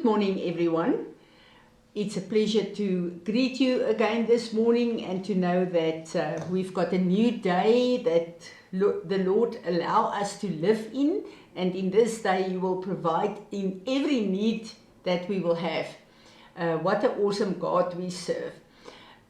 Good morning, everyone. It's a pleasure to greet you again this morning and to know that we've got a new day that the Lord allow us to live in, and in this day He will provide in every need that we will have. What an awesome God we serve.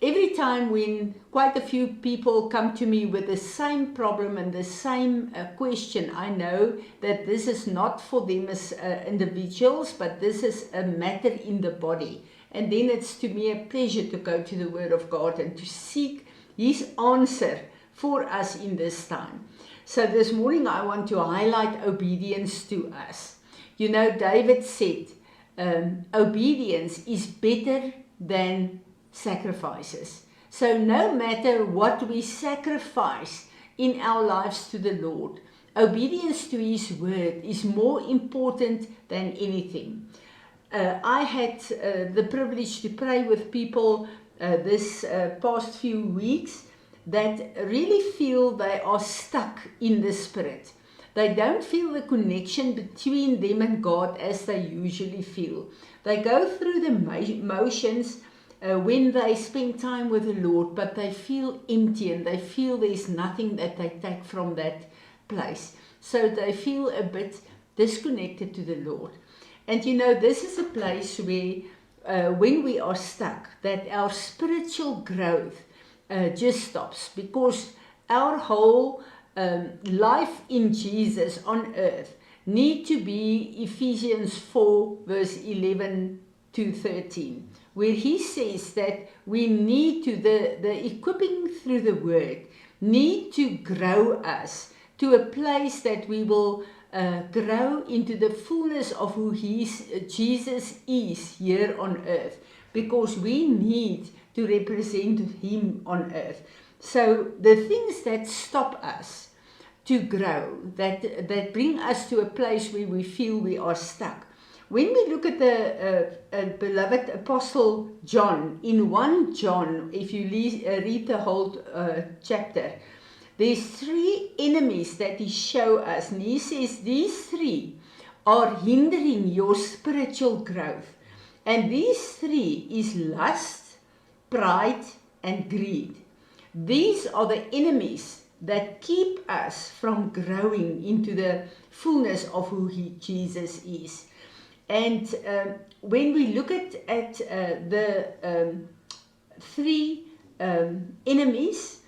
Every time when quite a few people come to me with the same problem and the same question, I know that this is not for them as individuals, but this is a matter in the body. And then it's to me a pleasure to go to the Word of God and to seek His answer for us in this time. So this morning I want to highlight obedience to us. You know, David said, obedience is better than sacrifices. So no matter what we sacrifice in our lives to the Lord, obedience to His word is more important than anything. I had the privilege to pray with people this past few weeks that really feel they are stuck in the Spirit. They don't feel the connection between them and God as they usually feel. They go through the motions when they spend time with the Lord, but they feel empty and they feel there's nothing that they take from that place. So they feel a bit disconnected to the Lord. And you know, this is a place where when we are stuck, that our spiritual growth just stops, because our whole life in Jesus on earth need to be Ephesians 4 verse 11 to 13. Where he says that we need to, the equipping through the word, need to grow us to a place that we will grow into the fullness of who Jesus is here on earth, because we need to represent Him on earth. So the things that stop us to grow, that bring us to a place where we feel we are stuck. When we look at the beloved Apostle John, in 1 John, if you read the whole chapter, there's 3 enemies that he shows us. And he says these 3 are hindering your spiritual growth. And these 3 is lust, pride, and greed. These are the enemies that keep us from growing into the fullness of who Jesus is. And when we look at the 3 enemies,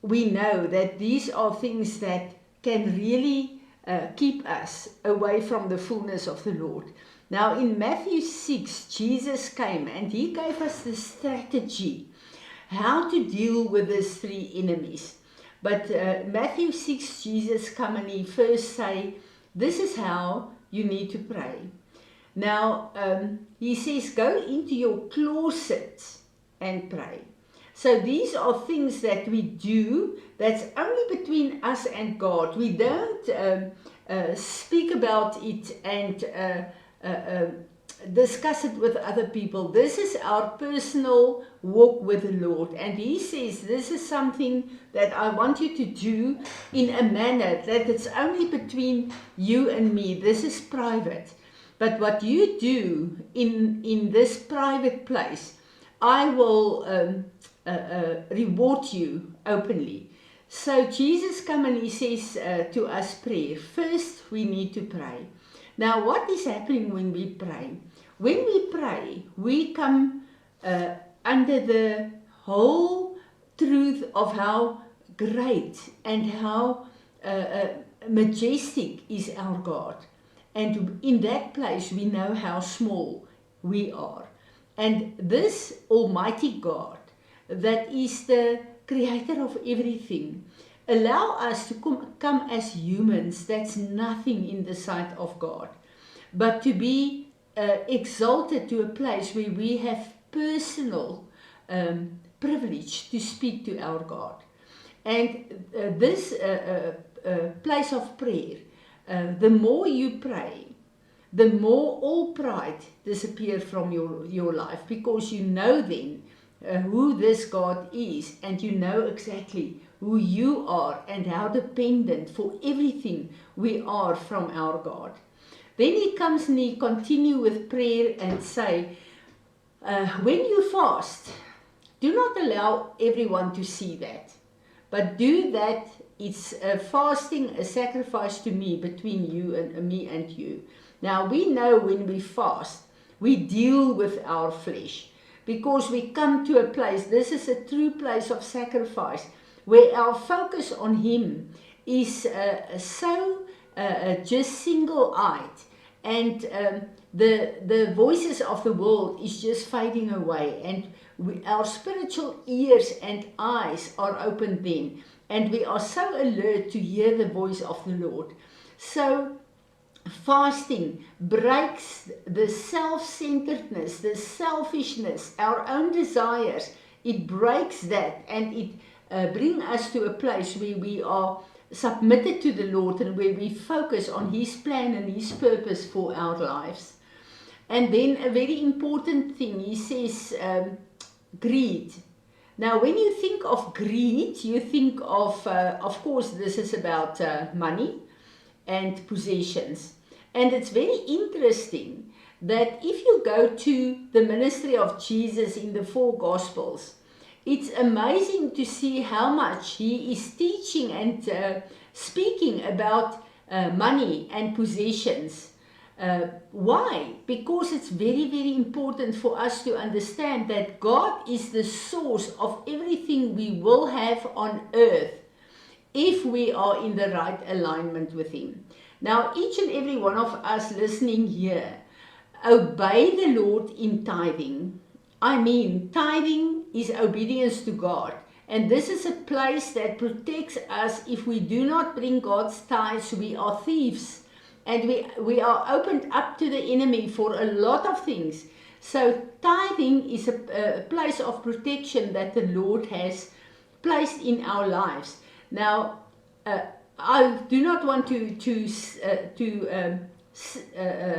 we know that these are things that can really keep us away from the fullness of the Lord. Now in Matthew 6, Jesus came and He gave us the strategy how to deal with these 3 enemies. But Matthew 6, Jesus come and He first say, this is how you need to pray. Now, He says, go into your closet and pray. So these are things that we do that's only between us and God. We don't speak about it and discuss it with other people. This is our personal walk with the Lord. And He says, this is something that I want you to do in a manner that it's only between you and me. This is private. But what you do in this private place, I will reward you openly. So Jesus come and He says to us prayer. First, we need to pray. Now, what is happening when we pray? When we pray, we come under the whole truth of how great and how majestic is our God. And in that place, we know how small we are. And this Almighty God, that is the creator of everything, allow us to come as humans. That's nothing in the sight of God. But to be exalted to a place where we have personal privilege to speak to our God. And this place of prayer, the more you pray, the more all pride disappears from your life, because you know then who this God is, and you know exactly who you are and how dependent for everything we are from our God. Then he comes and he continue with prayer and say, when you fast, do not allow everyone to see that, but do that. It's a fasting, a sacrifice to me, between you and me and you. Now we know when we fast, we deal with our flesh, because we come to a place, this is a true place of sacrifice, where our focus on Him is so just single-eyed, and the voices of the world is just fading away, and our spiritual ears and eyes are open then, and we are so alert to hear the voice of the Lord. So fasting breaks the self-centeredness, the selfishness, our own desires. It breaks that, and it brings us to a place where we are submitted to the Lord, and where we focus on His plan and His purpose for our lives. And then a very important thing, he says, greed. Now, when you think of greed, you think of course, this is about money and possessions. And it's very interesting that if you go to the ministry of Jesus in the 4 Gospels, it's amazing to see how much He is teaching and speaking about money and possessions. Why? Because it's very, very important for us to understand that God is the source of everything we will have on earth if we are in the right alignment with Him. Now, each and every one of us listening here, obey the Lord in tithing. I mean, tithing is obedience to God. And this is a place that protects us. If we do not bring God's tithes, we are thieves. And we are opened up to the enemy for a lot of things. So tithing is a place of protection that the Lord has placed in our lives. Now, I do not want to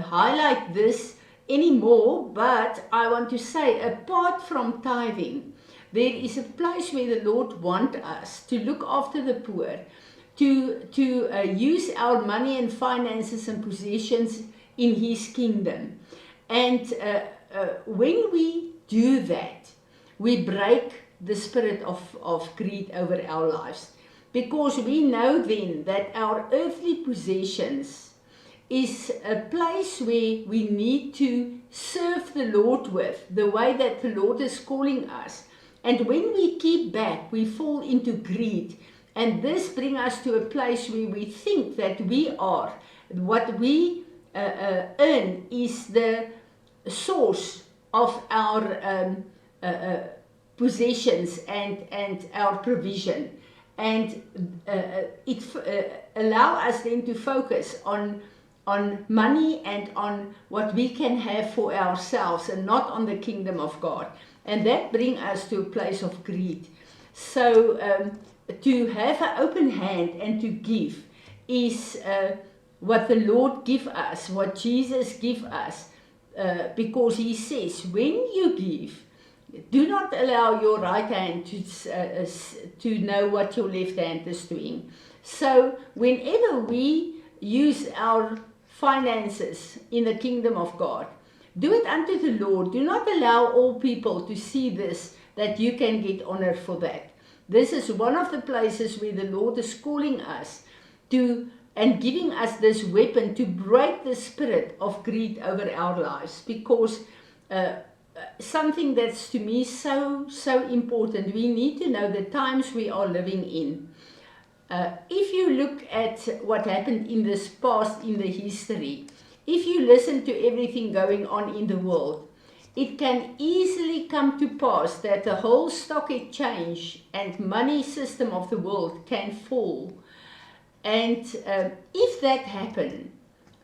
highlight this anymore, but I want to say, apart from tithing, there is a place where the Lord wants us to look after the poor, to use our money and finances and possessions in His kingdom. And when we do that, we break the spirit of greed over our lives. Because we know then that our earthly possessions is a place where we need to serve the Lord with, the way that the Lord is calling us. And when we keep back, we fall into greed. And this brings us to a place where we think that we are, what we earn is the source of our possessions and our provision. And it allow us then to focus on money and on what we can have for ourselves, and not on the kingdom of God. And that brings us to a place of greed. So to have an open hand and to give is what the Lord give us, what Jesus give us, because He says, when you give, do not allow your right hand to know what your left hand is doing. So whenever we use our finances in the kingdom of God, do it unto the Lord. Do not allow all people to see this, that you can get honor for that. This is one of the places where the Lord is calling us to, and giving us this weapon to break the spirit of greed over our lives. Because something that's to me so important, we need to know the times we are living in. If you look at what happened in this past, in the history, if you listen to everything going on in the world, it can easily come to pass that the whole stock exchange and money system of the world can fall. And if that happens,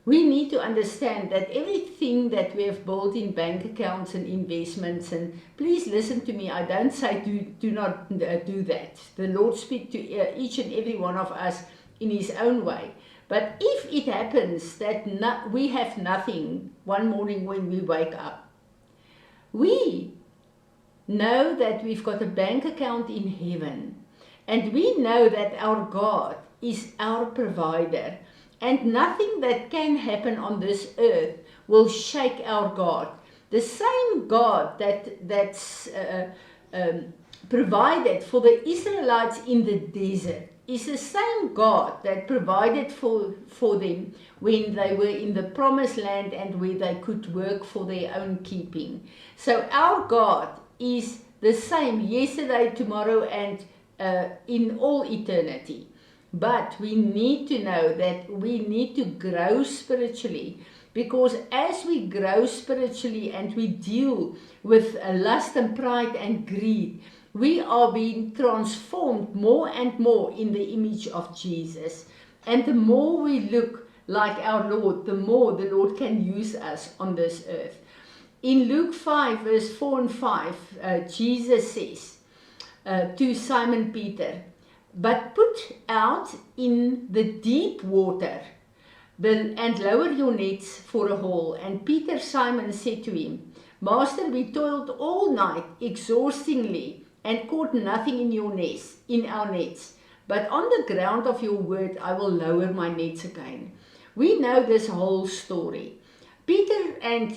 we need to understand that everything that we have built in bank accounts and investments, and please listen to me, I don't say do not do that. The Lord speaks to each and every one of us in His own way. But if it happens that we have nothing one morning when we wake up, we know that we've got a bank account in heaven, and we know that our God is our provider. and nothing that can happen on this earth will shake our God. The same God that's provided for the Israelites in the desert is the same God that provided for them when they were in the promised land and where they could work for their own keeping. So our God is the same yesterday, tomorrow, and in all eternity. But we need to know that we need to grow spiritually, because as we grow spiritually and we deal with lust and pride and greed, we are being transformed more and more in the image of Jesus. And the more we look like our Lord, the more the Lord can use us on this earth. In Luke 5 verse 4 and 5, Jesus says to Simon Peter, "But put out in the deep water and lower your nets for a haul." And Peter, Simon, said to him, "Master, we toiled all night exhaustingly and caught nothing in our nets. But on the ground of your word I will lower my nets again." We know this whole story. Peter and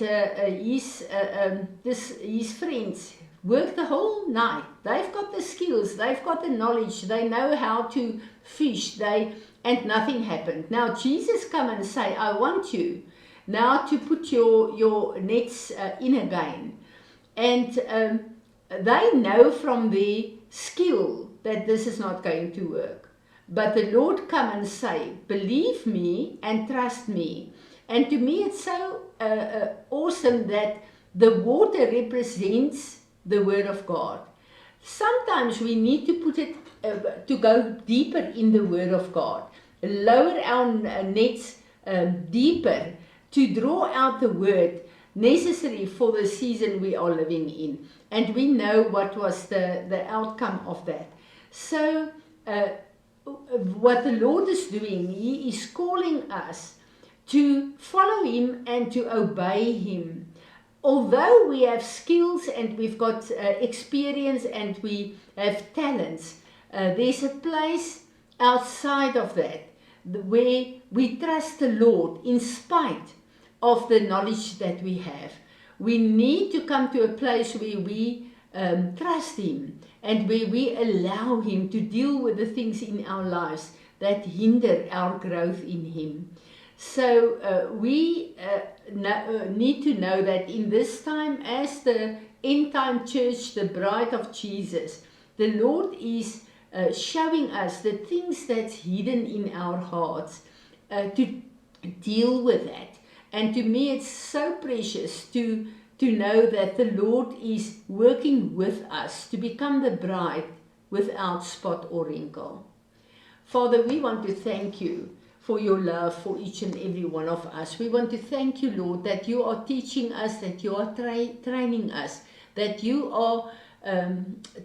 his friends worked the whole night. They've got the skills, they've got the knowledge, they know how to fish, and nothing happened. Now Jesus come and say, "I want you now to put your nets in again." And they know from their skill that this is not going to work. But the Lord come and say, "Believe me and trust me." And to me it's so awesome that the water represents the Word of God. Sometimes we need to put it, to go deeper in the Word of God. Lower our nets deeper to draw out the Word necessary for the season we are living in. And we know what was the outcome of that. So what the Lord is doing, He is calling us to follow Him and to obey Him. Although we have skills and we've got experience and we have talents, there's a place outside of that where we trust the Lord in spite of the knowledge that we have. We need to come to a place where we trust Him and where we allow Him to deal with the things in our lives that hinder our growth in Him. So we need to know that in this time, as the end time church, the bride of Jesus, the Lord is showing us the things that's hidden in our hearts to deal with that. And to me it's so precious to know that the Lord is working with us to become the bride without spot or wrinkle. Father, we want to thank you for your love for each and every one of us. We want to thank you, Lord, that you are teaching us, that you are training us, that you are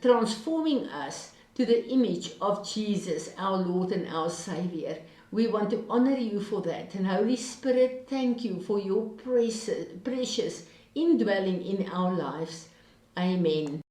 transforming us to the image of Jesus, our Lord and our Savior. We want to honor you for that. And Holy Spirit, thank you for your precious indwelling in our lives. Amen.